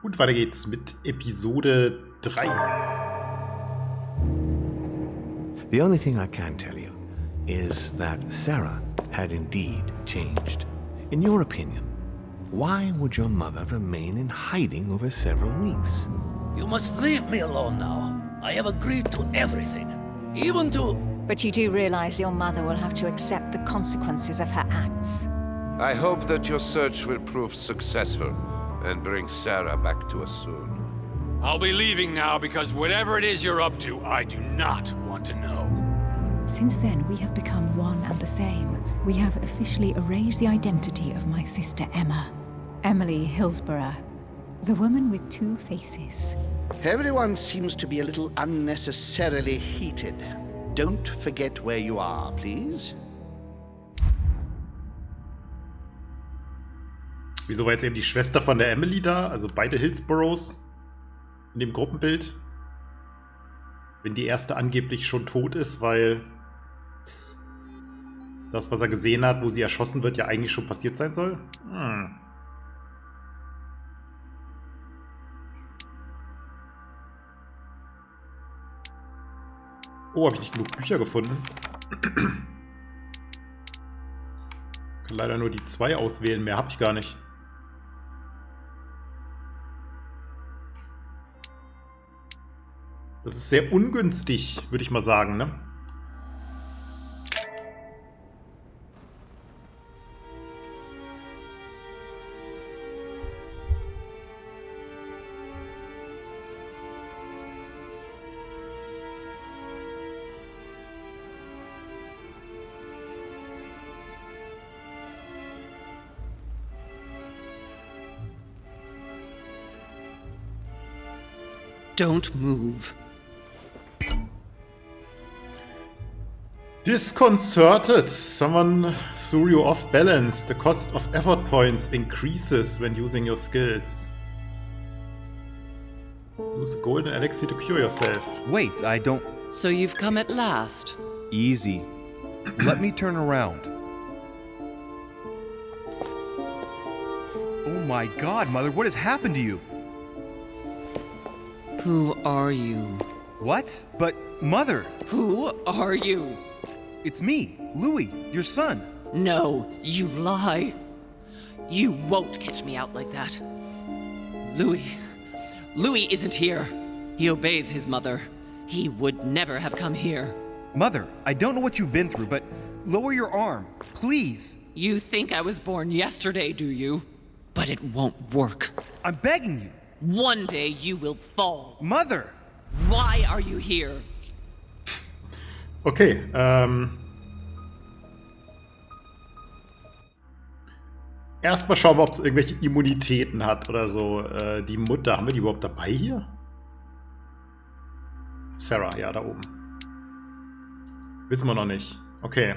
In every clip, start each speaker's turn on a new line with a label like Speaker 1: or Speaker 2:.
Speaker 1: Und weiter geht's mit Episode 3.
Speaker 2: The only thing I can tell you is that Sarah had indeed changed. In your opinion, why would your mother remain in hiding over several weeks?
Speaker 3: You must leave me alone now. I have agreed to everything, even to...
Speaker 4: But you do realize your mother will have to accept the consequences of her acts.
Speaker 5: I hope that your search will prove successful and bring Sarah back to us soon.
Speaker 6: I'll be leaving now because whatever it is you're up to, I do not want to know.
Speaker 7: Since then, we have become one and the same. We have officially erased the identity of my sister Emma. Emily Hillsborough, the woman with two faces.
Speaker 8: Everyone seems to be a little unnecessarily heated. Don't forget where you are, please.
Speaker 1: Wieso war jetzt eben die Schwester von der Emily da? Also beide Hillsboroughs in dem Gruppenbild? Wenn die erste angeblich schon tot ist, weil das, was er gesehen hat, wo sie erschossen wird, ja eigentlich schon passiert sein soll? Oh, habe ich nicht genug Bücher gefunden? Kann leider nur die 2 auswählen, mehr habe ich gar nicht. Das ist sehr ungünstig, würde ich mal sagen, ne?
Speaker 9: Don't move.
Speaker 1: Disconcerted. Someone threw you off balance. The cost of effort points increases when using your skills. Use a golden elixir to cure yourself.
Speaker 10: Wait, I don't...
Speaker 9: So you've come at last.
Speaker 10: Easy. Let me turn around. Oh my god, Mother, what has happened to you?
Speaker 9: Who are you?
Speaker 10: What? But, Mother!
Speaker 9: Who are you?
Speaker 10: It's me, Louis, your son.
Speaker 9: No, you lie. You won't catch me out like that. Louis isn't here. He obeys his mother. He would never have come here.
Speaker 10: Mother, I don't know what you've been through, but lower your arm, please.
Speaker 9: You think I was born yesterday, do you? But it won't work.
Speaker 10: I'm begging you.
Speaker 9: One day you will fall.
Speaker 10: Mother!
Speaker 9: Why are you here?
Speaker 1: Okay, erstmal schauen wir, ob es irgendwelche Immunitäten hat oder so. Die Mutter, haben wir die überhaupt dabei hier? Sarah, ja, da oben. Wissen wir noch nicht. Okay.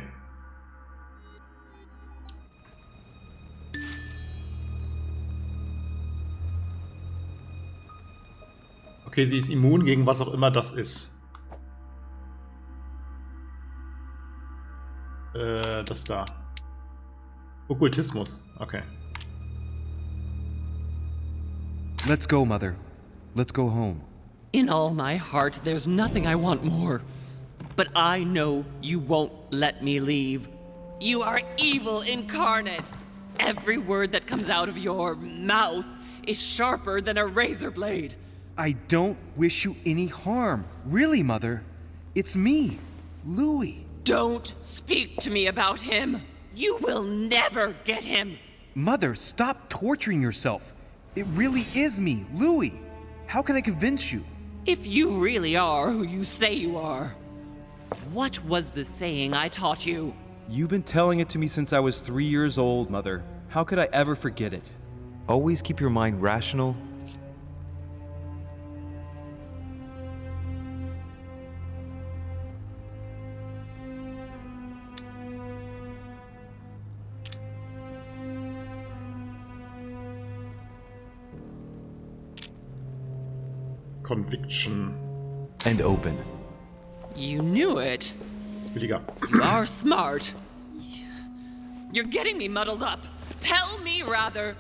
Speaker 1: Okay, sie ist immun gegen was auch immer das ist. Das da. Okkultismus, okay.
Speaker 10: Let's go, Mother. Let's go home.
Speaker 9: In all my heart, there's nothing I want more. But I know you won't let me leave. You are evil incarnate. Every word that comes out of your mouth is sharper than a razor blade.
Speaker 10: I don't wish you any harm. Really, Mother. It's me, Louis.
Speaker 9: Don't speak to me about him. You will never get him.
Speaker 10: Mother, stop torturing yourself. It really is me, Louis. How can I convince you?
Speaker 9: If you really are who you say you are, what was the saying I taught you?
Speaker 10: You've been telling it to me since I was 3 years old, Mother. How could I ever forget it?
Speaker 11: Always keep your mind rational.
Speaker 1: Conviction.
Speaker 11: And open.
Speaker 9: You knew it.
Speaker 1: Ist billiger.
Speaker 9: You are smart. You're getting me muddled up. Tell me rather,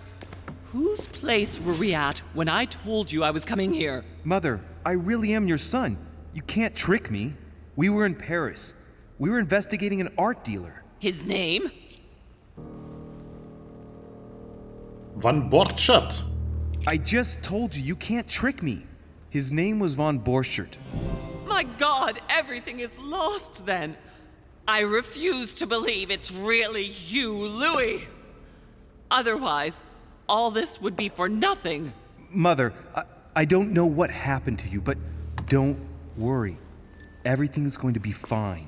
Speaker 9: Whose place were we at when I told you I was coming here?
Speaker 10: Mother, I really am your son. You can't trick me. We were in Paris. We were investigating an art dealer.
Speaker 9: His name?
Speaker 1: Van Borchardt.
Speaker 10: I just told you can't trick me. His name was Von Borchardt.
Speaker 9: My God, everything is lost then. I refuse to believe it's really you, Louis. Otherwise, all this would be for nothing.
Speaker 10: Mother, I don't know what happened to you, but don't worry. Everything is going to be fine.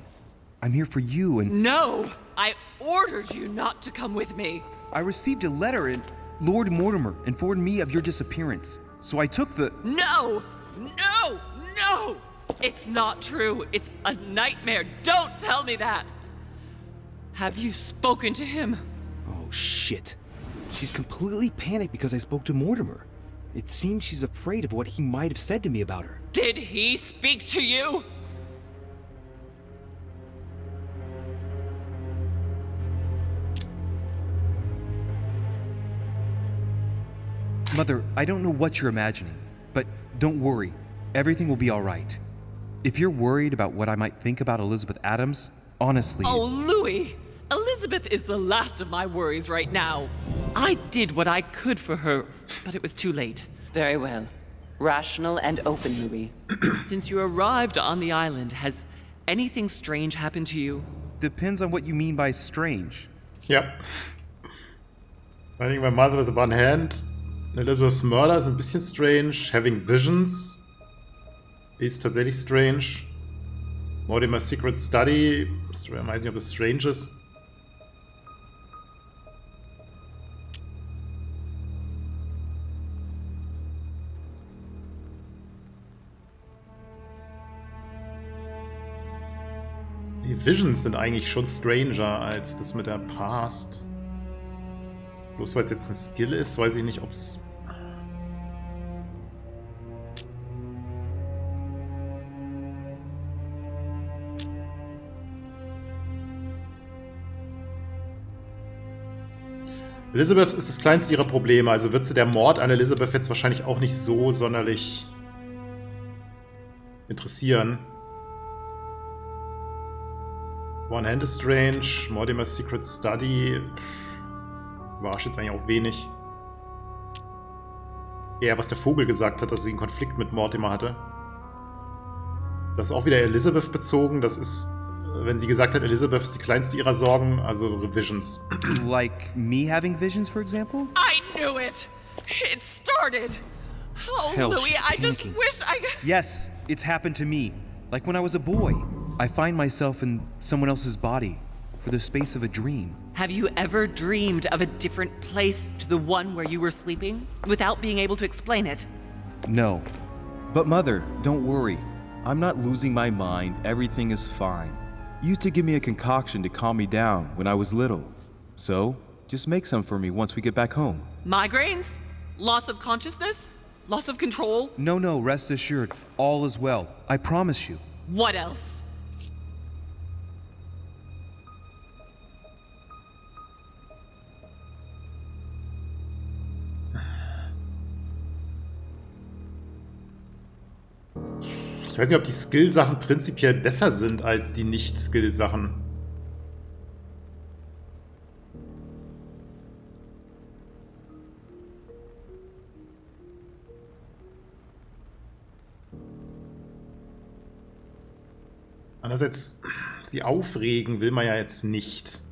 Speaker 10: I'm here for you and...
Speaker 9: No! I ordered you not to come with me.
Speaker 10: I received a letter and Lord Mortimer informed me of your disappearance. So I took the...
Speaker 9: No! No! No! It's not true. It's a nightmare. Don't tell me that. Have you spoken to him?
Speaker 12: Oh, shit. She's completely panicked because I spoke to Mortimer. It seems she's afraid of what he might have said to me about her.
Speaker 9: Did he speak to you?
Speaker 10: Mother, I don't know what you're imagining, but don't worry. Everything will be all right. If you're worried about what I might think about Elizabeth Adams, honestly...
Speaker 9: Oh, Louis! Elizabeth is the last of my worries right now. I did what I could for her, but it was too late. Very well. Rational and open, Louis. Since you arrived on the island, has anything strange happened to you?
Speaker 10: Depends on what you mean by strange.
Speaker 1: Ja. I think my mother with one hand. Elizabeth's murder ist ein bisschen strange. Having visions ist tatsächlich strange. Mortimer's secret study. Ich weiß nicht, ob es strange ist. Die Visions sind eigentlich schon stranger als das mit der Past. Bloß weil es jetzt ein Skill ist, weiß ich nicht, ob es... Elizabeth ist das kleinste ihrer Probleme, also wird sie der Mord an Elizabeth jetzt wahrscheinlich auch nicht so sonderlich interessieren. One Hand is strange, Mortimer's Secret Study... Überrascht jetzt eigentlich auch wenig. Eher, was der Vogel gesagt hat, dass sie einen Konflikt mit Mortimer hatte. Das ist auch wieder Elizabeth bezogen. Das ist, wenn sie gesagt hat, Elizabeth ist die kleinste ihrer Sorgen, also Visions.
Speaker 10: Like me having visions, for example?
Speaker 9: I knew it! It started! Oh,
Speaker 10: Hell,
Speaker 9: Louis,
Speaker 10: she's
Speaker 9: I just
Speaker 10: panicking.
Speaker 9: wish I...
Speaker 10: Yes, it's happened to me. Like when I was a boy. I find myself in someone else's body for the space of a dream.
Speaker 9: Have you ever dreamed of a different place to the one where you were sleeping, without being able to explain it?
Speaker 11: No. But Mother, don't worry. I'm not losing my mind. Everything is fine. You used to give me a concoction to calm me down when I was little. So, just make some for me once we get back home.
Speaker 9: Migraines? Loss of consciousness? Loss of control?
Speaker 10: No, rest assured. All is well. I promise you.
Speaker 9: What else?
Speaker 1: Ich weiß nicht, ob die Skill-Sachen prinzipiell besser sind als die Nicht-Skill-Sachen. Andererseits, sie aufregen will man ja jetzt nicht.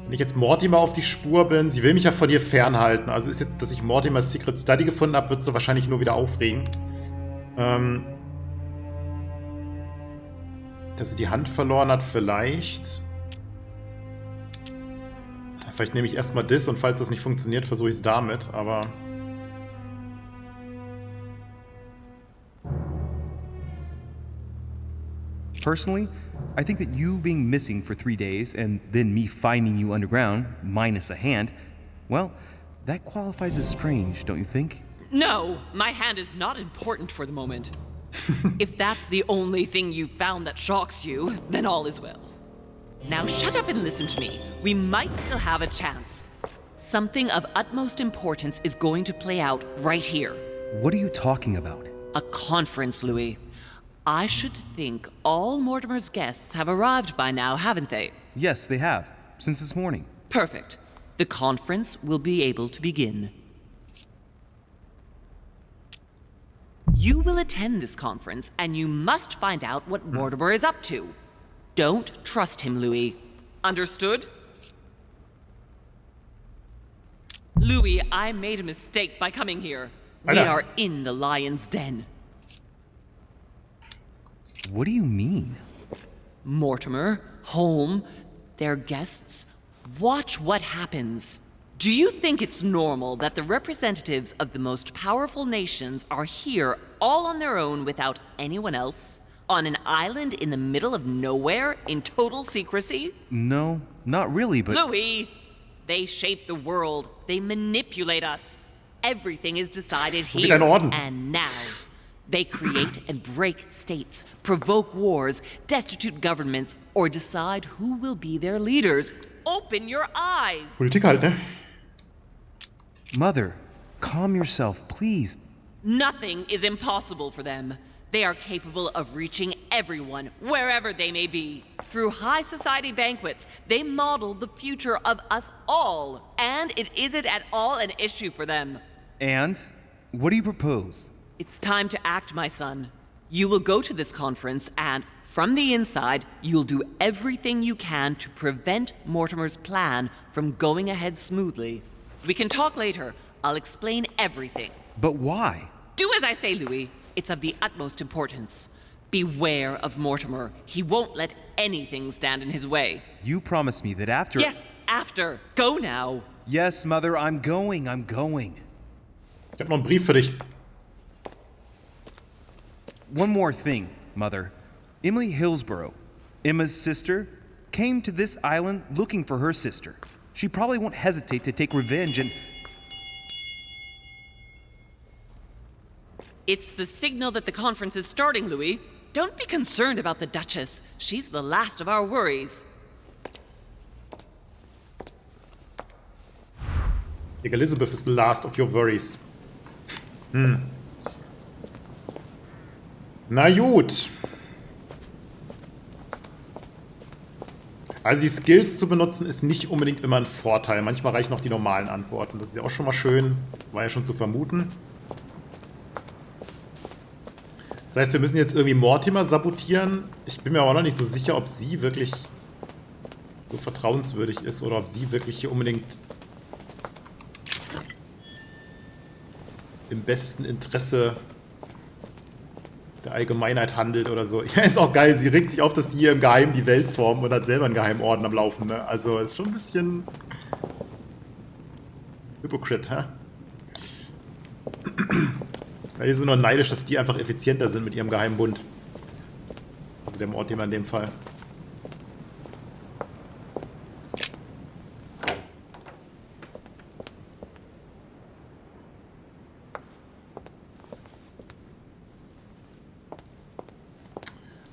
Speaker 1: Wenn ich jetzt Mortimer auf die Spur bin, sie will mich ja von dir fernhalten. Also ist jetzt, dass ich Mortimers Secret Study gefunden habe, wird sie wahrscheinlich nur wieder aufregen. Dass sie die Hand verloren hat, vielleicht. Vielleicht nehme ich erstmal das und falls das nicht funktioniert, versuche ich es damit, aber...
Speaker 10: Personally, I think that you being missing for 3 days and then me finding you underground, minus a hand, well, That qualifies as strange, don't you think?
Speaker 9: No, my hand is not important for the moment. If that's the only thing you've found that shocks you, then all is well. Now shut up and listen to me. We might still have a chance. Something of utmost importance is going to play out right here.
Speaker 10: What are you talking about?
Speaker 9: A conference, Louis. I should think all Mortimer's guests have arrived by now, haven't they?
Speaker 10: Yes, they have. Since this morning.
Speaker 9: Perfect. The conference will be able to begin. You will attend this conference, and you must find out what Mortimer is up to. Don't trust him, Louis. Understood? Louis, I made a mistake by coming here. We are in the lion's den.
Speaker 10: What do you mean?
Speaker 9: Mortimer, Holm, their guests. Watch what happens. Do you think it's normal that the representatives of the most powerful nations are here all on their own without anyone else? On an island in the middle of nowhere in total secrecy?
Speaker 10: No, not really, but...
Speaker 9: Louis! They shape the world. They manipulate us. Everything is decided here and now. They create and break states, provoke wars, destitute governments, or decide who will be their leaders. Open your eyes!
Speaker 1: Politik halt, ne?
Speaker 10: Mother, calm yourself, please.
Speaker 9: Nothing is impossible for them. They are capable of reaching everyone, wherever they may be. Through high society banquets, they model the future of us all. And it isn't at all an issue for them.
Speaker 10: And? What do you propose?
Speaker 9: It's time to act, my son. You will go to this conference, and from the inside, you'll do everything you can to prevent Mortimer's plan from going ahead smoothly. We can talk later. I'll explain everything.
Speaker 10: But why?
Speaker 9: Do as I say, Louis. It's of the utmost importance. Beware of Mortimer. He won't let anything stand in his way.
Speaker 10: You promised me that after...
Speaker 9: Yes, after. Go now.
Speaker 10: Yes, Mother, I'm going.
Speaker 1: Ich hab noch einen Brief für dich.
Speaker 10: One more thing, Mother. Emily Hillsborough, Emma's sister, came to this island looking for her sister. She probably won't hesitate to take revenge and...
Speaker 9: It's the signal that the conference is starting, Louis. Don't be concerned about the Duchess. She's the last of our worries.
Speaker 1: Elizabeth is the last of your worries. Na gut. Also die Skills zu benutzen ist nicht unbedingt immer ein Vorteil. Manchmal reichen auch die normalen Antworten. Das ist ja auch schon mal schön. Das war ja schon zu vermuten. Das heißt, wir müssen jetzt irgendwie Mortimer sabotieren. Ich bin mir aber noch nicht so sicher, ob sie wirklich so vertrauenswürdig ist oder ob sie wirklich hier unbedingt im besten Interesse der Allgemeinheit handelt oder so. Ja, ist auch geil. Sie regt sich auf, dass die hier im Geheimen die Welt formen und hat selber einen Geheimorden am Laufen. Ne? Also ist schon ein bisschen Hypocrite, hä? Weil die sind nur neidisch, dass die einfach effizienter sind mit ihrem Geheimbund. Also der Mortimer in dem Fall.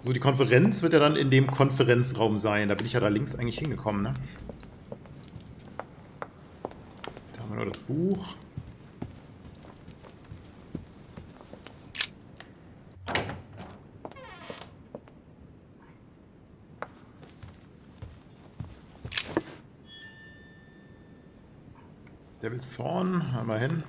Speaker 1: So, die Konferenz wird ja dann in dem Konferenzraum sein. Da bin ich ja da links eigentlich hingekommen, ne? Da haben wir noch das Buch. Devil's Thorn, einmal hin.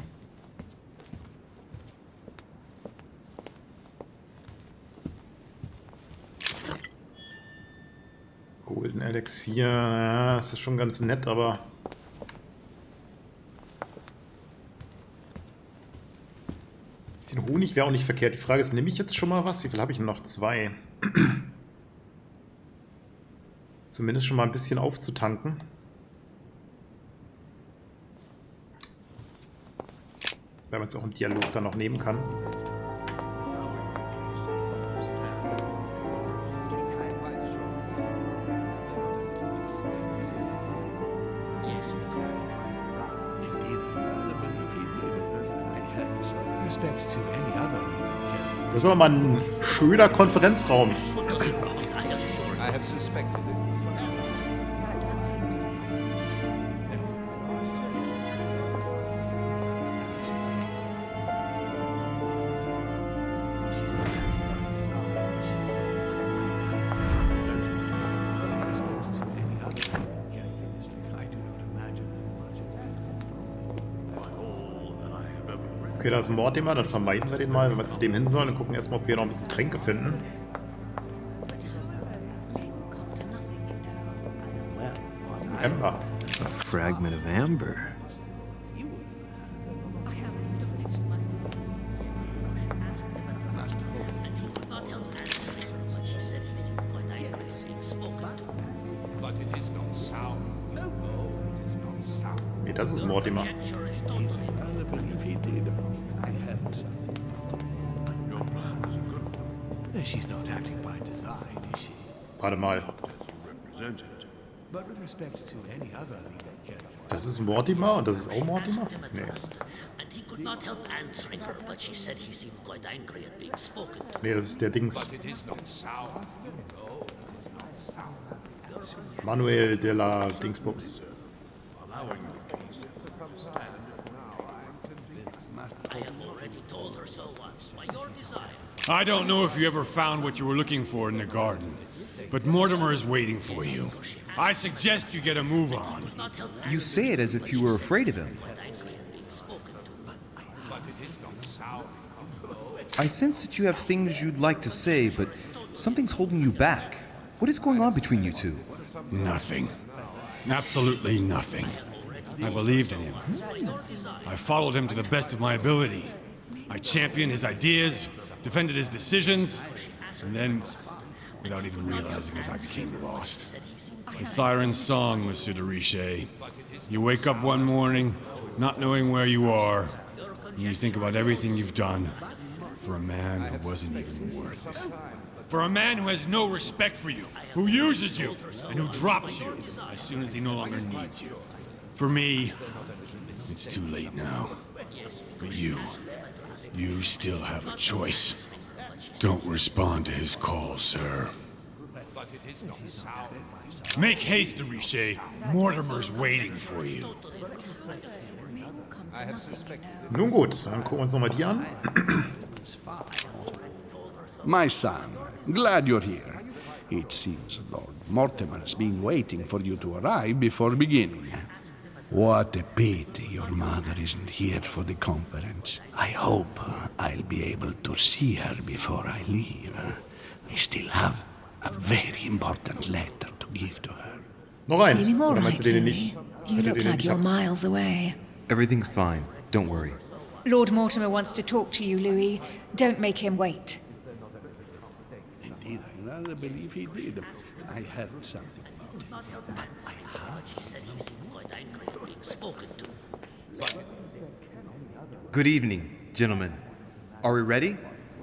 Speaker 1: Golden Elixier, ja, das ist schon ganz nett, aber... Ein bisschen Honig wäre auch nicht verkehrt. Die Frage ist, nehme ich jetzt schon mal was? Wie viel habe ich denn noch? 2. Zumindest schon mal ein bisschen aufzutanken. Wenn man es auch im Dialog dann noch nehmen kann.
Speaker 2: respect to any other leading character.
Speaker 1: Das ist aber mal ein schöner Konferenzraum.
Speaker 5: I have suspected it.
Speaker 1: Okay, da ist ein Mordthema, dann vermeiden wir den mal, wenn wir zu dem hin sollen und gucken erstmal, ob wir noch ein bisschen Tränke finden. Amber.
Speaker 2: A fragment of amber.
Speaker 1: Nee, das ist Mortimer.
Speaker 2: She's not acting by design, is she?
Speaker 1: Warte mal.
Speaker 2: But with respect to any other leading character.
Speaker 1: Das ist Mortimer und das ist auch Mortimer? Nee. Nee, das ist der Dings. Manuel de la Dingsbums.
Speaker 6: I don't know if you ever found what you were looking for in the garden, but Mortimer is waiting for you. I suggest you get a move on.
Speaker 10: You say it as if you were afraid of him. I sense that you have things you'd like to say, but something's holding you back. What is going on between you two?
Speaker 6: Nothing. Absolutely nothing. I believed in him. I followed him to the best of my ability. I championed his ideas, defended his decisions, and then, without even realizing it, I became lost. The siren's song, Monsieur de Richet. You wake up one morning, not knowing where you are, and you think about everything you've done for a man who wasn't even worth it. For a man who has no respect for you, who uses you, and who drops you as soon as he no longer needs you. For me, it's too late now. But you still have a choice. Don't respond to his call, sir. Make haste, de Richet. Mortimer's waiting for you.
Speaker 1: Nun gut, dann gucken wir uns nochmal die an.
Speaker 8: My son, glad you're here. It seems Lord Mortimer's been waiting for you to arrive before beginning. What a pity your mother isn't here for the conference. I hope I'll be able to see her before I leave. I still have a very important letter to give to her.
Speaker 1: Noch ein.
Speaker 7: Feeling all
Speaker 1: Oder meinst du
Speaker 7: right,
Speaker 1: den
Speaker 7: Louis?
Speaker 1: nicht?
Speaker 7: You look like you're miles away.
Speaker 11: Everything's fine. Don't worry.
Speaker 4: Lord Mortimer wants to talk to you, Louis. Don't make him wait.
Speaker 8: Indeed, I rather believe he did. I heard something about it. I heard
Speaker 11: Good evening, gentlemen. Are we ready?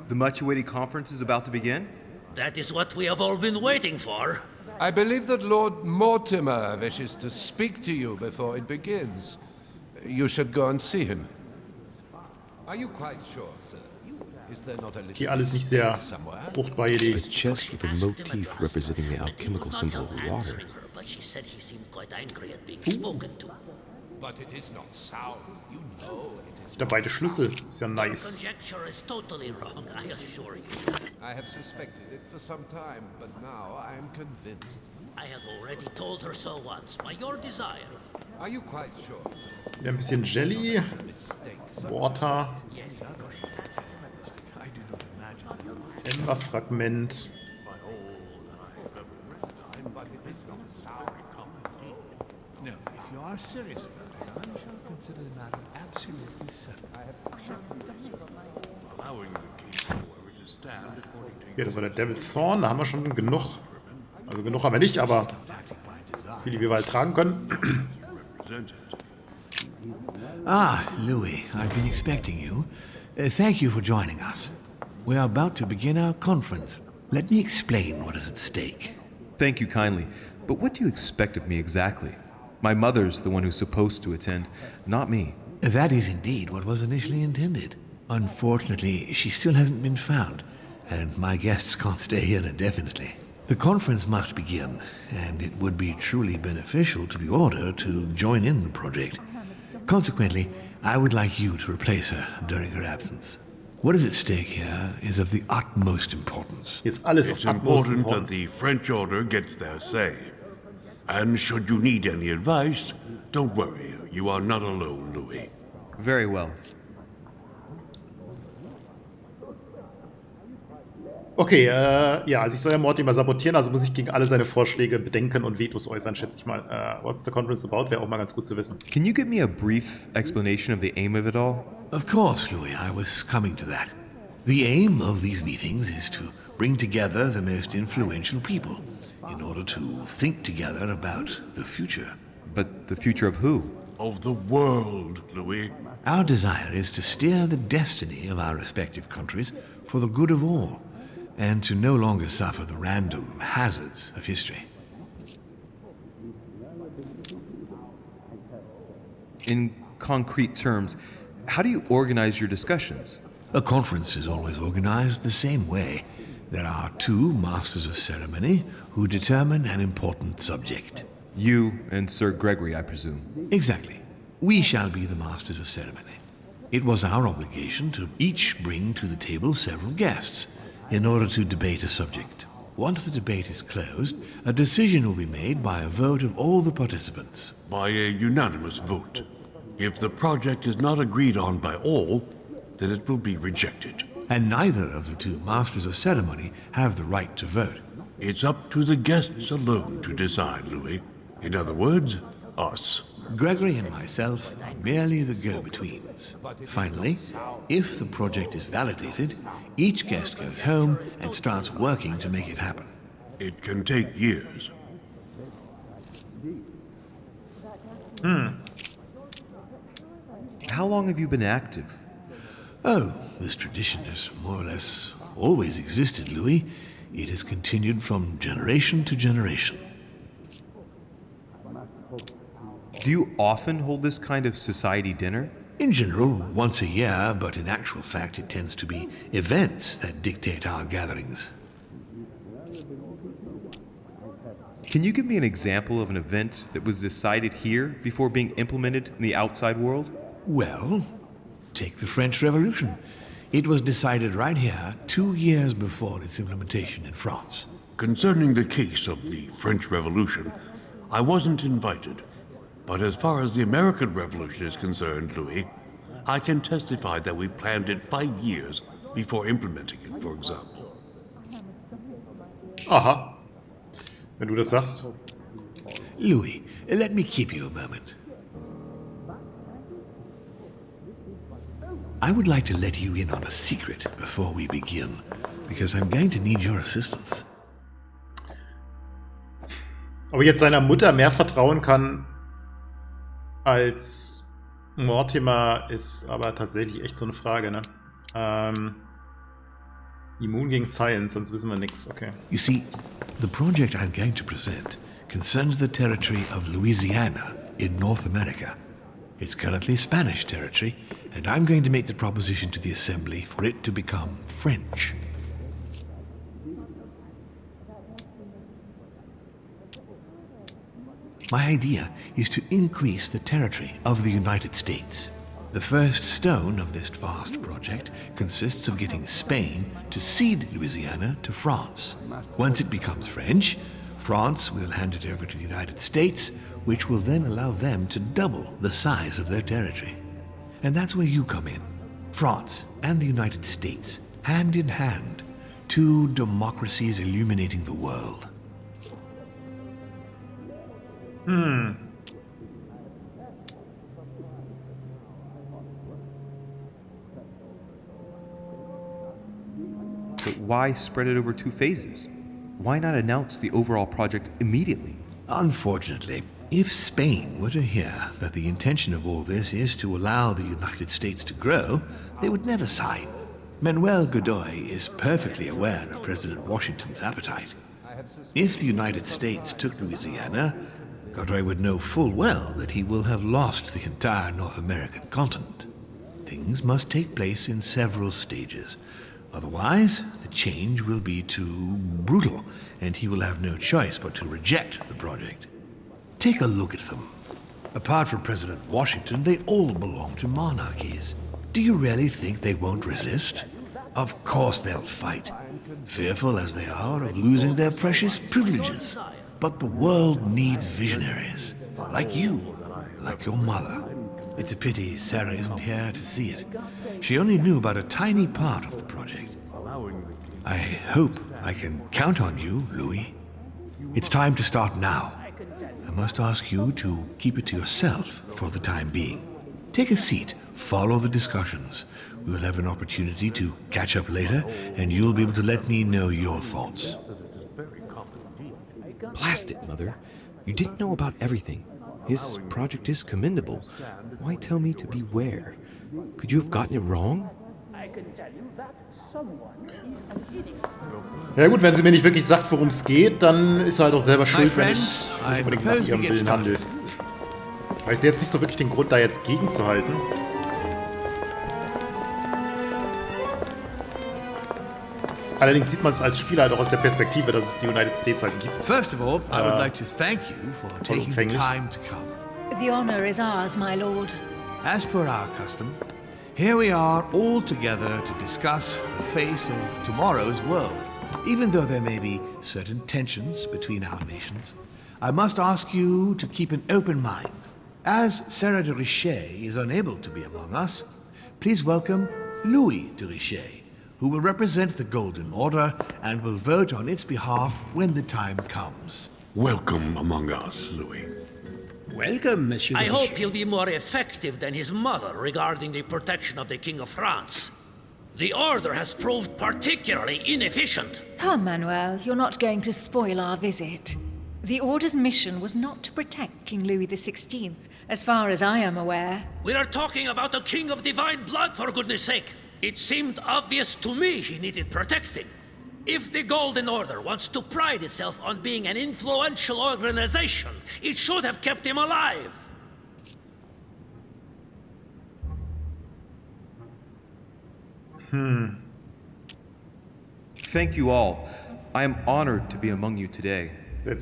Speaker 11: The much-awaited conference is about to begin?
Speaker 3: That is what we have all been waiting for.
Speaker 5: I believe that Lord Mortimer wishes to speak to you before it begins. You should go and see him. Are you quite sure, sir? Is there not a little
Speaker 1: Hier alles nicht sehr fruchtbar hier die.
Speaker 12: A chest with a motif representing the alchemical symbol of water.
Speaker 3: But she said he seemed quite angry at being spoken to.
Speaker 5: But it is not sound. You know it is.
Speaker 1: Da beide Schlüssel. Ist ja nice.
Speaker 3: Conjecture is totally wrong, I assure you.
Speaker 5: I have suspected it for some time, but now I am convinced.
Speaker 3: I have already told her so once, by your desire.
Speaker 5: Are you quite sure?
Speaker 1: Ja, ein bisschen Jelly. Water. Ember-Fragment.
Speaker 2: If you are serious about it, I shall consider the matter absolutely settled.
Speaker 1: Hier, das war der Devil's Thorn. Da haben wir schon genug. Also genug haben wir nicht, aber viele, wie wir halt tragen können.
Speaker 2: Ah, Louis, I've been expecting you. Thank you for joining us. We are about to begin our conference. Let me explain what is at stake.
Speaker 11: Thank you kindly. But what do you expect of me exactly? My mother's the one who's supposed to attend, not me.
Speaker 2: That is indeed what was initially intended. Unfortunately, she still hasn't been found, and my guests can't stay here indefinitely. The conference must begin, and it would be truly beneficial to the Order to join in the project. Consequently, I would like you to replace her during her absence. What is at stake here is of the utmost importance.
Speaker 1: Ist alles
Speaker 13: It's
Speaker 1: auf utmost
Speaker 13: important that
Speaker 1: Importanz.
Speaker 13: the French Order gets their say. And should you need any advice, don't worry. You are not alone, Louis.
Speaker 10: Very well.
Speaker 1: Okay, ja, also ich soll ja Mortimer sabotieren, also muss ich gegen alle seine Vorschläge bedenken und Vetos äußern, schätze ich mal. What's the conference about? Wäre auch mal ganz gut zu wissen.
Speaker 11: Can you give me a brief explanation of the aim of it all?
Speaker 2: Of course, Louis, I was coming to that. The aim of these meetings is to bring together the most influential people in order to think together about the future.
Speaker 11: But the future of who?
Speaker 13: Of the world, Louis.
Speaker 2: Our desire is to steer the destiny of our respective countries for the good of all, and to no longer suffer the random hazards of history.
Speaker 11: In concrete terms, how do you organize your discussions?
Speaker 2: A conference is always organized the same way. There are two masters of ceremony who determine an important subject.
Speaker 11: You and Sir Gregory, I presume.
Speaker 2: Exactly. We shall be the masters of ceremony. It was our obligation to each bring to the table several guests in order to debate a subject. Once the debate is closed, a decision will be made by a vote of all the participants.
Speaker 13: By a unanimous vote. If the project is not agreed on by all, then it will be rejected.
Speaker 2: And neither of the two masters of ceremony have the right to vote.
Speaker 13: It's up to the guests alone to decide, Louis. In other words, us.
Speaker 2: Gregory and myself are merely the go-betweens. Finally, if the project is validated, each guest goes home and starts working to make it happen.
Speaker 13: It can take years.
Speaker 11: How long have you been active?
Speaker 2: Oh, this tradition has more or less always existed, Louis. It has continued from generation to generation.
Speaker 11: Do you often hold this kind of society dinner?
Speaker 2: In general, once a year, but in actual fact it tends to be events that dictate our gatherings.
Speaker 11: Can you give me an example of an event that was decided here before being implemented in the outside world?
Speaker 2: Well, take the French Revolution. It was decided right here 2 years before its implementation in France.
Speaker 13: Concerning the case of the French Revolution, I wasn't invited. But as far as the American Revolution is concerned, Louis, I can testify that we planned it 5 years before implementing it, for example.
Speaker 1: Aha. Wenn du das sagst.
Speaker 2: Louis, let me keep you a moment. I would like to let you in on a secret before we begin, because I'm going to need your assistance.
Speaker 1: Ob ich jetzt seiner Mutter mehr vertrauen kann als Mortimer, ist aber tatsächlich echt so eine Frage, ne? Immun gegen Science, sonst wissen wir nichts, okay.
Speaker 2: You see, the project I'm going to present concerns the territory of Louisiana in North America. It's currently Spanish territory, and I'm going to make the proposition to the Assembly for it to become French. My idea is to increase the territory of the United States. The first stone of this vast project consists of getting Spain to cede Louisiana to France. Once it becomes French, France will hand it over to the United States, which will then allow them to double the size of their territory. And that's where you come in. France and the United States, hand in hand, two democracies illuminating the world.
Speaker 11: But why spread it over 2 phases? Why not announce the overall project immediately?
Speaker 2: Unfortunately, if Spain were to hear that the intention of all this is to allow the United States to grow, they would never sign. Manuel Godoy is perfectly aware of President Washington's appetite. If the United States took Louisiana, Godoy would know full well that he will have lost the entire North American continent. things must take place in several stages. Otherwise, the change will be too brutal, and he will have no choice but to reject the project. Take a look at them. Apart from President Washington, they all belong to monarchies. Do you really think they won't resist? Of course they'll fight, fearful as they are of losing their precious privileges. But the world needs visionaries, like you, like your mother. It's a pity Sarah isn't here to see it. She only knew about a tiny part of the project. I hope I can count on you, Louis. It's time to start now. I must ask you to keep it to yourself for the time being. Take a seat, follow the discussions. We will have an opportunity to catch up later, and you'll be able to let me know your thoughts.
Speaker 12: Blast it, Mother. You didn't know about everything. His project is commendable. Why tell me to beware? Could you have gotten it wrong?
Speaker 1: Ja gut, wenn sie mir nicht wirklich sagt, worum es geht, dann ist er halt auch selber schuld, wenn ich nicht unbedingt nach ihrem Willen handle. Aber ich sehe jetzt nicht so wirklich den Grund, da jetzt gegenzuhalten. Allerdings sieht man es als Spieler halt auch aus der Perspektive, dass es die United States halt gibt.
Speaker 2: First of all, I would like to thank you for taking the time to come.
Speaker 4: The honor is ours, my lord.
Speaker 2: As per our custom, here we are all together to discuss the face of tomorrow's world. Even though there may be certain tensions between our nations, I must ask you to keep an open mind. As Sarah de Richet is unable to be among us, please welcome Louis de Richet, who will represent the Golden Order and will vote on its behalf when the time comes.
Speaker 13: Welcome among us, Louis.
Speaker 3: Welcome, Monsieur.
Speaker 14: I hope he'll be more effective than his mother regarding the protection of the King of France. The Order has proved particularly inefficient.
Speaker 4: Come, Manuel, you're not going to spoil our visit. The Order's mission was not to protect King Louis XVI, as far as I am aware.
Speaker 14: We are talking about a king of divine blood, for goodness sake. It seemed obvious to me he needed protecting. If the Golden Order wants to pride itself on being an influential organization, it should have kept him alive.
Speaker 11: Thank you all. I am honored to be among you today.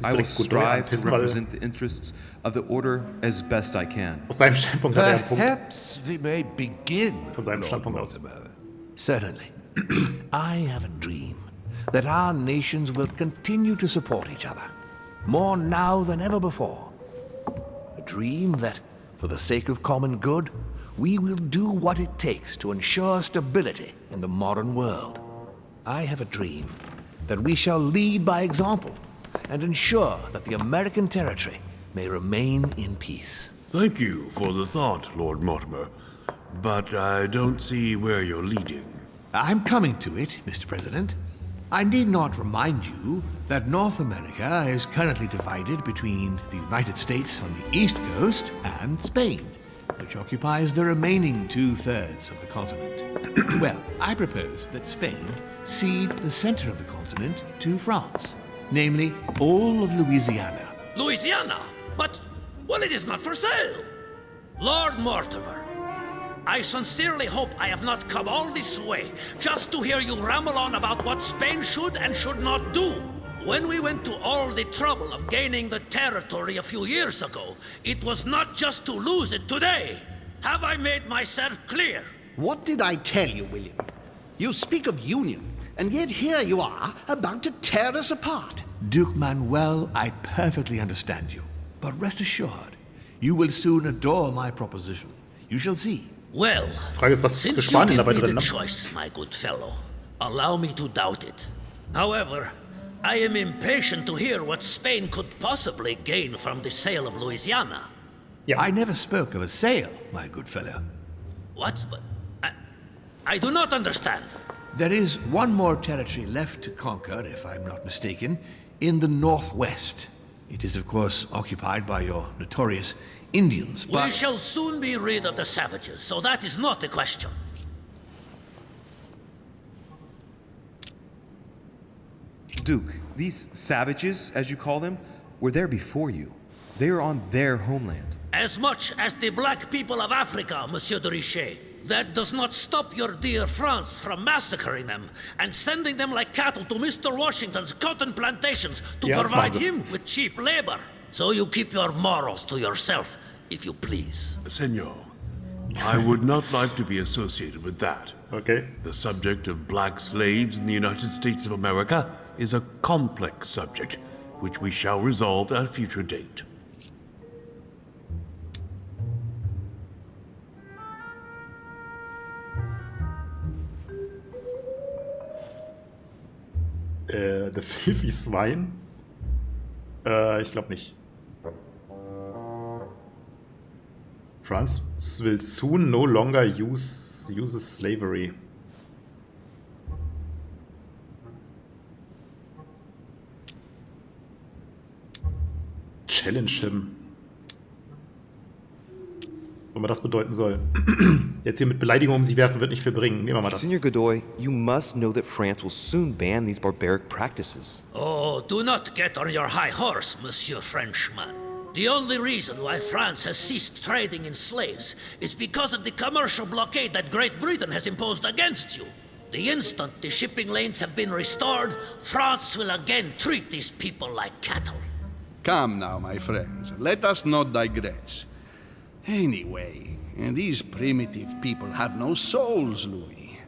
Speaker 11: I will strive to represent the interests of the Order as best I can.
Speaker 5: Perhaps we may begin, Lord Mortimer.
Speaker 2: Certainly. I have a dream that our nations will continue to support each other, more now than ever before. A dream that, for the sake of common good, we will do what it takes to ensure stability in the modern world. I have a dream that we shall lead by example and ensure that the American territory may remain in peace.
Speaker 13: Thank you for the thought, Lord Mortimer, but I don't see where you're leading.
Speaker 2: I'm coming to it, Mr. President. I need not remind you that North America is currently divided between the United States on the east coast and Spain, which occupies the remaining 2/3 of the continent. Well, I propose that Spain cede the center of the continent to France, namely all of Louisiana.
Speaker 14: Louisiana? But, well, it is not for sale. Lord Mortimer, I sincerely hope I have not come all this way just to hear you ramble on about what Spain should and should not do. When we went to all the trouble of gaining the territory a few years ago, it was not just to lose it today. Have I made myself clear?
Speaker 3: What did I tell you, William? You speak of union, and yet here you are, about to tear us apart.
Speaker 2: Duke Manuel, I perfectly understand you. But rest assured, you will soon adore my proposition. You shall see.
Speaker 14: Well,
Speaker 1: Frage ist, was ist für
Speaker 14: since you
Speaker 1: Spanien
Speaker 14: give
Speaker 1: dabei
Speaker 14: me
Speaker 1: drin,
Speaker 14: the
Speaker 1: ne?
Speaker 14: choice, my good fellow, allow me to doubt it. However, I am impatient to hear what Spain could possibly gain from the sale of Louisiana.
Speaker 2: Yeah. I never spoke of a sale, my good fellow.
Speaker 14: What? But I do not understand.
Speaker 2: There is one more territory left to conquer, if I'm not mistaken, in the northwest. It is, of course, occupied by your notorious Indians, but...
Speaker 14: We shall soon be rid of the savages, so that is not the question.
Speaker 11: Duke, these savages, as you call them, were there before you. They are on their homeland.
Speaker 14: As much as the black people of Africa, Monsieur de Richet. that does not stop your dear France from massacring them and sending them like cattle to Mr. Washington's cotton plantations to provide him with cheap labor. So you keep your morals to yourself, if you please.
Speaker 13: Senor, I would not like to be associated with that.
Speaker 1: Okay.
Speaker 13: The subject of black slaves in the United States of America is a complex subject, which we shall resolve at a future date.
Speaker 1: The Filthy Swine? Ich glaube nicht. France will soon no longer uses slavery. Challenge him. Was das bedeuten soll. Jetzt hier mit Beleidigung um sich werfen wird nicht viel bringen. Nehmen wir mal das.
Speaker 12: Senor Godoy, you must know that France will soon ban these barbaric practices.
Speaker 14: Oh, do not get on your high horse, Monsieur Frenchman. The only reason why France has ceased trading in slaves is because of the commercial blockade that Great Britain has imposed against you. The instant the shipping lanes have been restored, France will again treat these people like cattle.
Speaker 8: Come now, my friends, let us not digress. Anyway, these primitive people have no souls, Louis.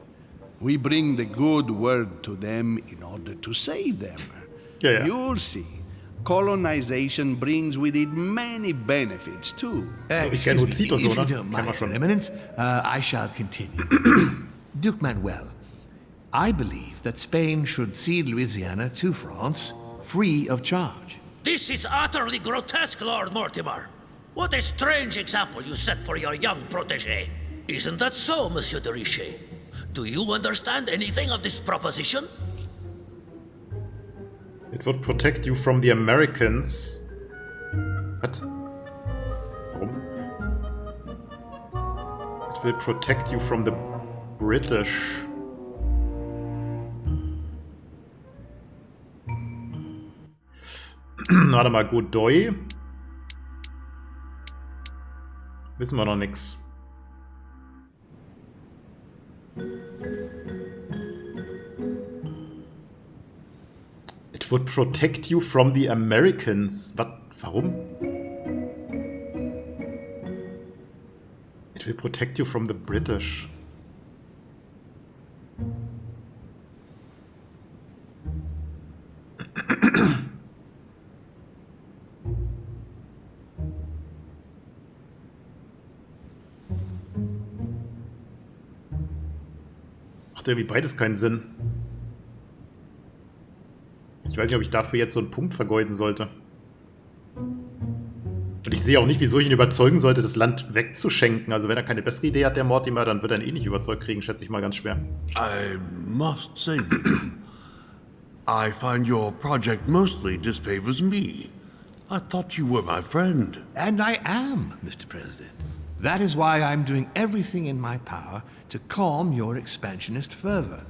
Speaker 8: We bring the good word to them in order to save them.
Speaker 1: Yeah.
Speaker 8: You'll see. Colonization brings with it many benefits, too.
Speaker 2: Excuse me, if you don't mind, Your Eminence, I shall continue. Duke Manuel, I believe that Spain should cede Louisiana to France, free of charge.
Speaker 14: This is utterly grotesque, Lord Mortimer. What a strange example you set for your young protégé. Isn't that so, Monsieur de Richet? Do you understand anything of this proposition?
Speaker 1: It would protect you from the Americans. What? Warum? It will protect you from the British. Warte mal, Godoy. Wissen wir noch nix. It would protect you from the Americans. Was? Warum? It will protect you from the British. Macht irgendwie beides keinen Sinn. Ich weiß nicht, ob ich dafür jetzt so einen Punkt vergeuden sollte. Und ich sehe auch nicht, wieso ich ihn überzeugen sollte, das Land wegzuschenken. Also wenn er keine bessere Idee hat, der Mortimer, dann wird er ihn eh nicht überzeugt kriegen, schätze ich mal ganz schwer.
Speaker 13: I must say, William, I find your project mostly disfavors me. I thought you were my friend.
Speaker 2: And I am, Mr. President. That is why I'm doing everything in my power to calm your expansionist fervor.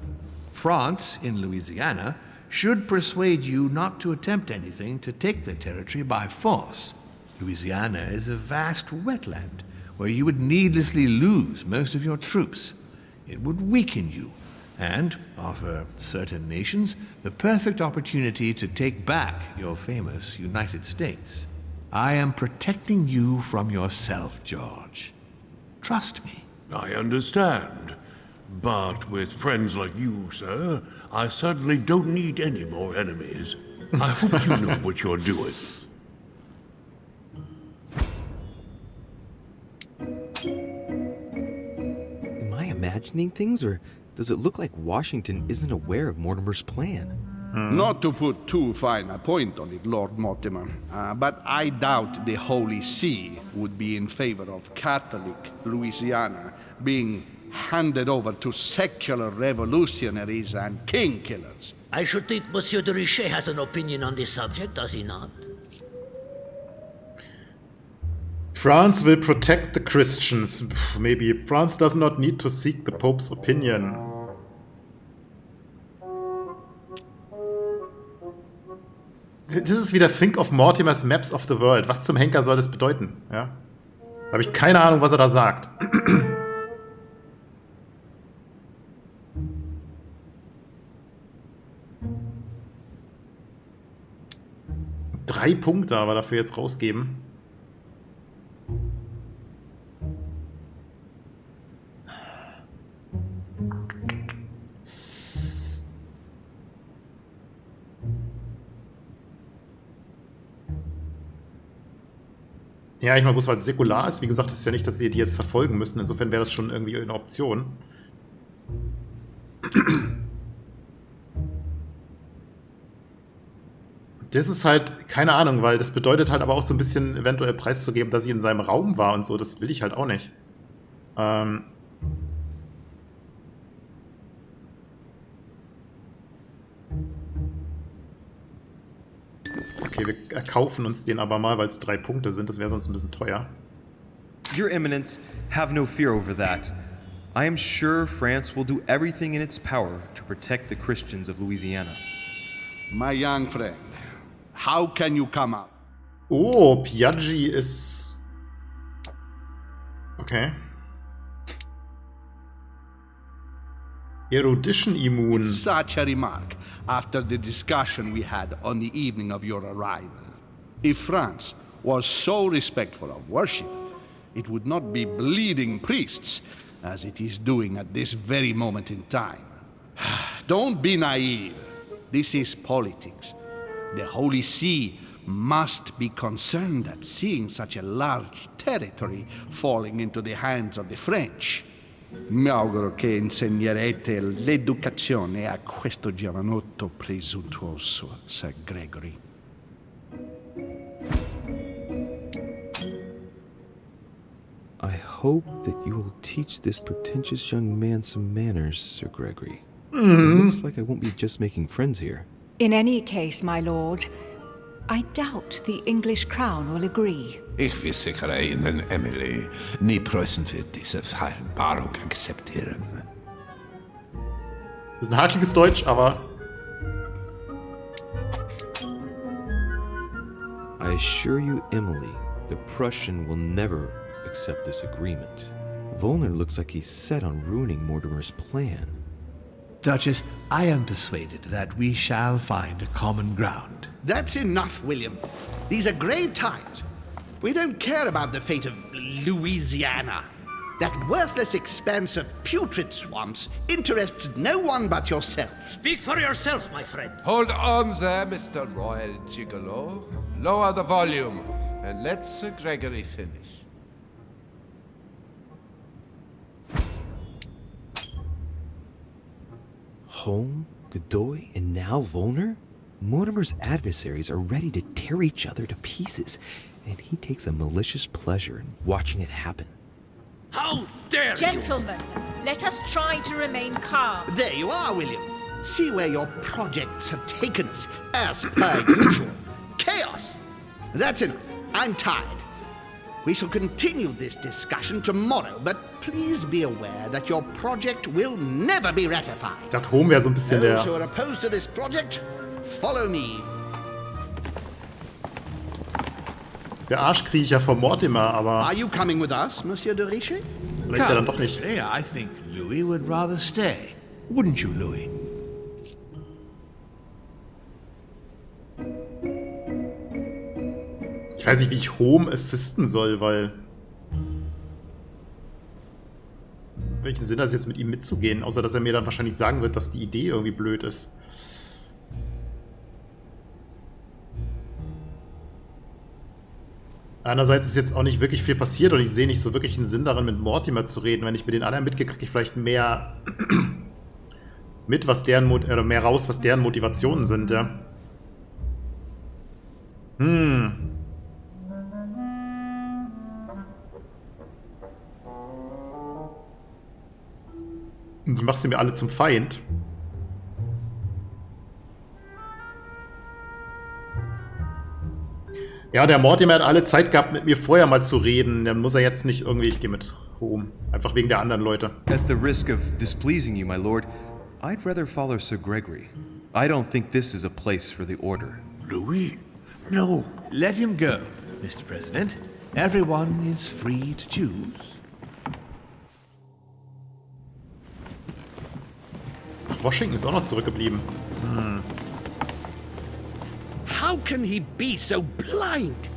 Speaker 2: France, in Louisiana, should persuade you not to attempt anything to take the territory by force. Louisiana is a vast wetland where you would needlessly lose most of your troops. It would weaken you and offer certain nations the perfect opportunity to take back your famous United States. I am protecting you from yourself, George. Trust me.
Speaker 13: I understand. But with friends like you, sir, I certainly don't need any more enemies. I hope you know what you're doing.
Speaker 12: Am I imagining things, or does it look like Washington isn't aware of Mortimer's plan?
Speaker 8: Not to put too fine a point on it, Lord Mortimer, but I doubt the Holy See would be in favor of Catholic Louisiana being handed over to secular revolutionaries and king killers.
Speaker 14: I should think Monsieur de Richet has an opinion on this subject, does he not?
Speaker 1: France will protect the Christians. Maybe France does not need to seek the Pope's opinion. Das ist wieder Think of Mortimer's Maps of the World. Was zum Henker soll das bedeuten? Ja? Da habe ich keine Ahnung, was er da sagt. 3 Punkte aber dafür jetzt rausgeben. Ja, ich meine, bloß weil es säkular ist, wie gesagt, ist ja nicht, dass sie die jetzt verfolgen müssen. Insofern wäre das schon irgendwie eine Option. Das ist halt, keine Ahnung, weil das bedeutet halt aber auch so ein bisschen eventuell preiszugeben, dass ich in seinem Raum war und so. Das will ich halt auch nicht. Okay, wir kaufen uns den aber mal, weil es 3 Punkte sind. Das wäre sonst ein bisschen teuer.
Speaker 11: Your Eminence, have no fear over that. I am sure France will do everything in its power to protect the Christians of Louisiana.
Speaker 8: My young friend, how can you come up?
Speaker 1: Oh, Piaggi ist... Okay. Erudition immun.
Speaker 8: Such a remark after the discussion we had on the evening of your arrival. If France was so respectful of worship, it would not be bleeding priests as it is doing at this very moment in time. Don't be naive. This is politics. The Holy See must be concerned at seeing such a large territory falling into the hands of the French. Mi auguro che insegnerete l'educazione a questo giovanotto presuntuoso, Sir Gregory.
Speaker 12: I hope that you will teach this pretentious young man some manners, Sir Gregory. It looks like I won't be just making friends here.
Speaker 7: In any case, my lord, I doubt the English crown will agree.
Speaker 5: Ich versichere Ihnen, Emily, nie Preußen wird diese Vereinbarung akzeptieren.
Speaker 1: Das ist ein hakliges Deutsch, aber...
Speaker 12: I assure you, Emily, the Prussian will never accept this agreement. Volner looks like he's set on ruining Mortimer's plan.
Speaker 3: Duchess, I am persuaded that we shall find a common ground. That's enough, William. These are grave times. We don't care about the fate of Louisiana. That worthless expanse of putrid swamps interests no one but yourself.
Speaker 14: Speak for yourself, my friend.
Speaker 5: Hold on there, Mr. Royal Gigolo. Lower the volume, and let Sir Gregory finish.
Speaker 12: Home, Godoy, and now Volner? Mortimer's adversaries are ready to tear each other to pieces, and he takes a malicious pleasure in watching it happen.
Speaker 14: How dare
Speaker 4: Gentlemen, let us try to remain calm.
Speaker 3: There you are, William. See where your projects have taken us, as per usual. Chaos. That's enough. I'm tired. We shall continue this discussion tomorrow, but please be aware that your project will never be ratified.
Speaker 1: Ich dachte, Home wäre so ein bisschen
Speaker 3: Those who
Speaker 1: der...
Speaker 3: are opposed to this project, follow me.
Speaker 1: Der Arschkriecher von Mortimer, aber...
Speaker 3: Are you coming with us, Monsieur de Richet?
Speaker 1: Vielleicht ja dann doch nicht.
Speaker 14: I think Louis would rather stay. Wouldn't you, Louis?
Speaker 1: Ich weiß nicht, wie ich Home assisten soll, weil... Welchen Sinn hat es jetzt, mit ihm mitzugehen? Außer, dass er mir dann wahrscheinlich sagen wird, dass die Idee irgendwie blöd ist. Einerseits ist jetzt auch nicht wirklich viel passiert und ich sehe nicht so wirklich einen Sinn darin, mit Mortimer zu reden. Wenn ich mit den anderen mitgehe, kriege ich vielleicht mehr mit, was deren oder mehr raus, was deren Motivationen sind, ja. Und die machst du mir alle zum Feind. Ja, der Mortimer hat alle Zeit gehabt, mit mir vorher mal zu reden. Dann muss er jetzt nicht irgendwie... Ich gehe mit Home. Einfach wegen der anderen Leute.
Speaker 11: At the risk of displeasing you, my lord, I'd rather follow Sir Gregory. I don't think this is a place for the order.
Speaker 13: Louis? No.
Speaker 14: Let him go, Mr. President. Everyone is free to choose.
Speaker 1: Washington ist auch noch zurückgeblieben.
Speaker 3: How can he be so blind?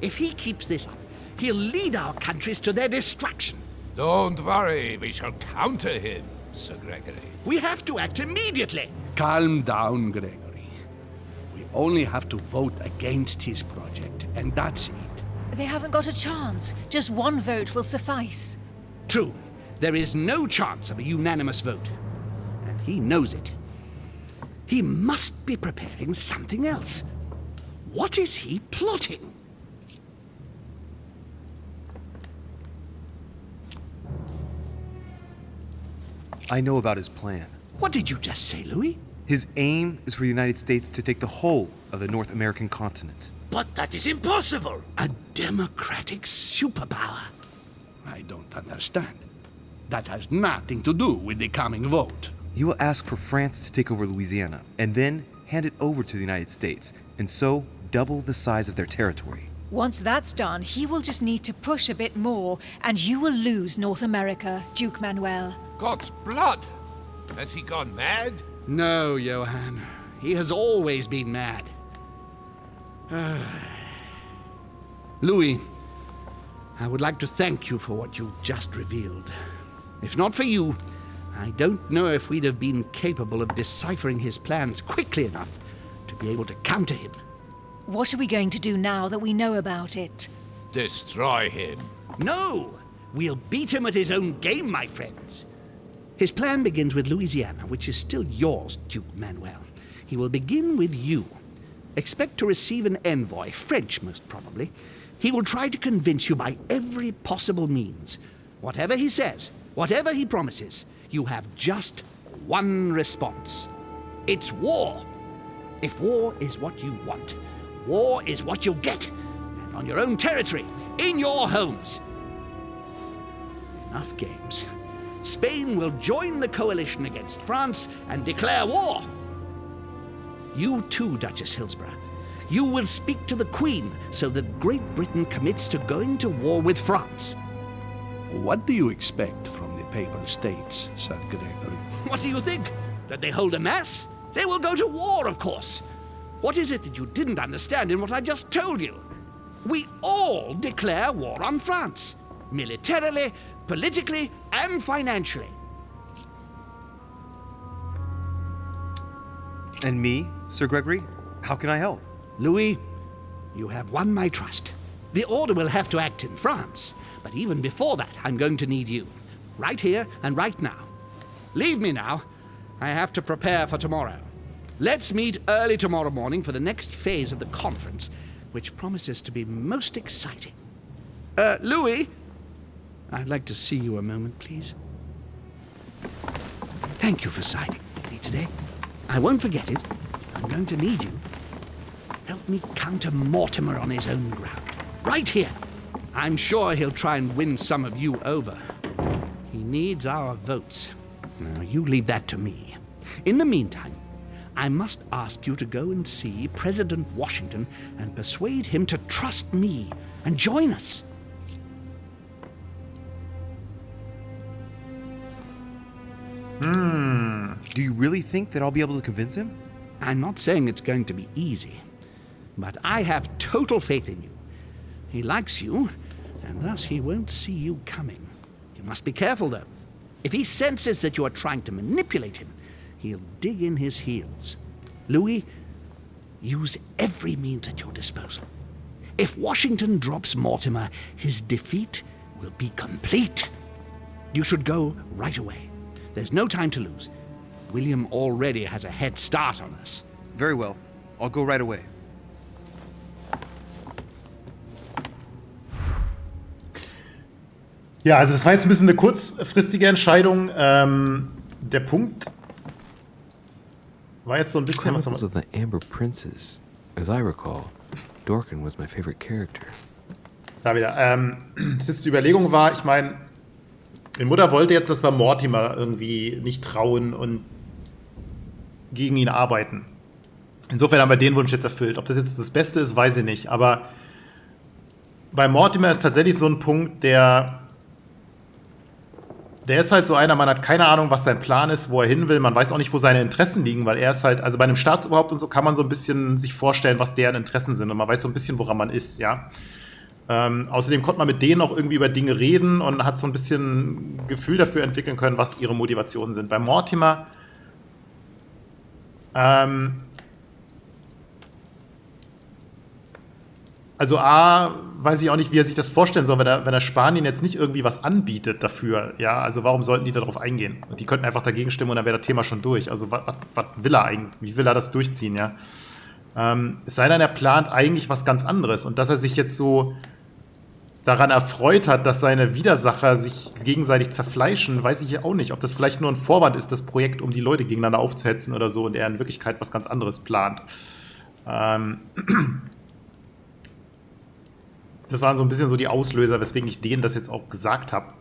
Speaker 3: If he keeps this up, he'll lead our countries to their destruction.
Speaker 5: Don't worry, we shall counter him, Sir Gregory.
Speaker 3: We have to act immediately.
Speaker 8: Calm down, Gregory. We only have to vote against his project, and that's it.
Speaker 4: They haven't got a chance. Just one vote will suffice.
Speaker 3: True. There is no chance of a unanimous vote. And he knows it. He must be preparing something else. What is he plotting?
Speaker 11: I know about his plan.
Speaker 3: What did you just say, Louis?
Speaker 11: His aim is for the United States to take the whole of the North American continent.
Speaker 14: But that is impossible.
Speaker 3: A democratic superpower.
Speaker 8: I don't understand. That has nothing to do with the coming vote.
Speaker 11: He will ask for France to take over Louisiana, and then hand it over to the United States, and so double the size of their territory.
Speaker 4: Once that's done, he will just need to push a bit more, and you will lose North America, Duke Manuel.
Speaker 5: God's blood! Has he gone mad?
Speaker 3: No, Johann. He has always been mad. Louis, I would like to thank you for what you've just revealed. If not for you, I don't know if we'd have been capable of deciphering his plans quickly enough to be able to counter him.
Speaker 4: What are we going to do now that we know about it?
Speaker 5: Destroy him.
Speaker 3: No! We'll beat him at his own game, my friends. His plan begins with Louisiana, which is still yours, Duke Manuel. He will begin with you. Expect to receive an envoy, French most probably. He will try to convince you by every possible means. Whatever he says, whatever he promises, you have just one response. It's war. If war is what you want, war is what you'll get. And on your own territory, in your homes. Enough games. Spain will join the coalition against France and declare war. You too, Duchess Hillsborough. You will speak to the Queen so that Great Britain commits to going to war with France.
Speaker 8: What do you expect from the Papal States, Sir Gregory?
Speaker 3: What do you think? That they hold a mass? They will go to war, of course. What is it that you didn't understand in what I just told you? We all declare war on France. Militarily, politically, and financially.
Speaker 11: And me, Sir Gregory? How can I help?
Speaker 3: Louis, you have won my trust. The Order will have to act in France, but even before that, I'm going to need you. Right here and right now. Leave me now. I have to prepare for tomorrow. Let's meet early tomorrow morning for the next phase of the conference, which promises to be most exciting. Louis, I'd like to see you a moment, please. Thank you for signing with me today. I won't forget it. I'm going to need you. Help me counter Mortimer on his own ground. Right here. I'm sure he'll try and win some of you over. He needs our votes. Now, you leave that to me. In the meantime, I must ask you to go and see President Washington and persuade him to trust me and join us.
Speaker 11: Do you really think that I'll be able to convince him?
Speaker 3: I'm not saying it's going to be easy, but I have total faith in you. He likes you, and thus he won't see you coming. You must be careful, though. If he senses that you are trying to manipulate him, he'll dig in his heels. Louis, use every means at your disposal. If Washington drops Mortimer, his defeat will be complete. You should go right away. There's no time to lose. William already has a head start on us.
Speaker 11: Very well. I'll go right away.
Speaker 1: Ja, also das war jetzt ein bisschen eine kurzfristige Entscheidung. Der Punkt war jetzt so ein bisschen...
Speaker 12: Chronicles of the Amber Princess. As I recall, Dorkin was my favorite character.
Speaker 1: Da wieder. Das jetzt die Überlegung war, ich meine, die Mutter wollte jetzt, dass wir Mortimer irgendwie nicht trauen und gegen ihn arbeiten. Insofern haben wir den Wunsch jetzt erfüllt. Ob das jetzt das Beste ist, weiß ich nicht. Aber bei Mortimer ist tatsächlich so ein Punkt, der der ist halt so einer, man hat keine Ahnung, was sein Plan ist, wo er hin will. Man weiß auch nicht, wo seine Interessen liegen, weil er ist halt, also bei einem Staatsoberhaupt und so kann man so ein bisschen sich vorstellen, was deren Interessen sind. Und man weiß so ein bisschen, woran man ist, ja. Außerdem konnte man mit denen auch irgendwie über Dinge reden und hat so ein bisschen Gefühl dafür entwickeln können, was ihre Motivationen sind. Bei Mortimer, also A, weiß ich auch nicht, wie er sich das vorstellen soll, wenn er Spanien jetzt nicht irgendwie was anbietet dafür, ja, also warum sollten die darauf eingehen? Und die könnten einfach dagegen stimmen und dann wäre das Thema schon durch. Also was will er eigentlich? Wie will er das durchziehen, ja? Es sei denn, er plant eigentlich was ganz anderes und dass er sich jetzt so daran erfreut hat, dass seine Widersacher sich gegenseitig zerfleischen, weiß ich auch nicht. Ob das vielleicht nur ein Vorwand ist, das Projekt, um die Leute gegeneinander aufzuhetzen oder so und er in Wirklichkeit was ganz anderes plant. Das waren so ein bisschen so die Auslöser, weswegen ich denen das jetzt auch gesagt habe.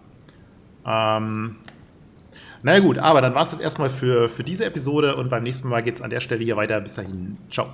Speaker 1: Naja gut, aber dann war es das erstmal für diese Episode und beim nächsten Mal geht es an der Stelle hier weiter. Bis dahin, ciao.